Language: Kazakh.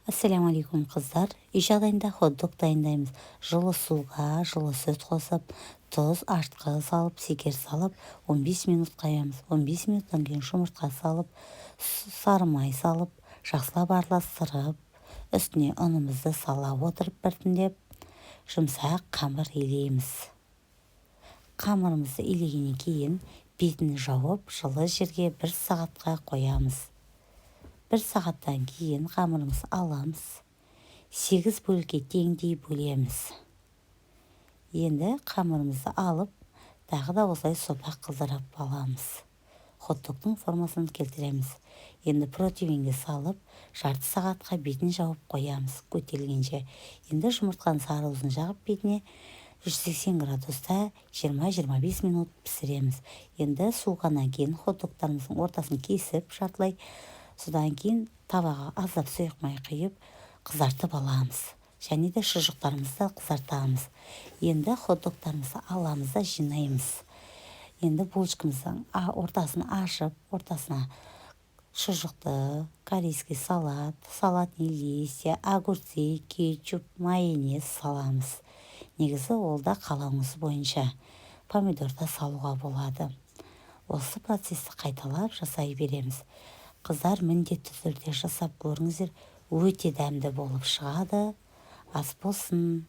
Ассаляму алейкум қыздар. Үй жағдайында хот-дог дайындаймыз. Жылы суға жылы сүт қосып, тұз, артқы салып, секер салып, 15 минут қаямыз. 15 минуттан кейін жұмыртқа салып, сары май салып, жақсылап араластырып, үстіне ұнымызды сала отырып біртіндеп жұмсақ қамыр илейміз. Қамырымызды илегеннен кейін бетін жауып, жылы жерге 1 сағатқа қоямыз. 1 сағаттан кейін қамырымызды аламыз. 8 бөлікке теңдей бөлеміз. Енді қамырымызды алып, тағы да осылай сопақ қыздырып аламыз. Хот-догтың формасын келтіреміз. Енді противенге салып, жарты сағатқа бетін жауып қоямыз көтерілгенше. Енді жұмыртқаның сарыуызын жағып бетіне 180 градуста 20-25 минут пісіреміз. Енді суығаннан кейін хот-догтарымыздың ортасын кесіп, жартылай, содан кейін табаға аздап сұйық май құйып қызартып аламыз. Және де шұжықтарымызды қызартамыз. Енді хот-догтарымызды аламыз да жинаймыз. Енді булочкамыздың ортасын ашып, ортасына шұжықты, корейский салат, салатный листья, огурцы, кетчуп, майонез саламыз. Негізі ол да қалауыңыз бойынша помидор да салуға болады. Осы процесті қайталап жасай береміз. Қыздар, міндетті түрде жасап көріңіздер, өте дәмді болып шығады. Ас болсын.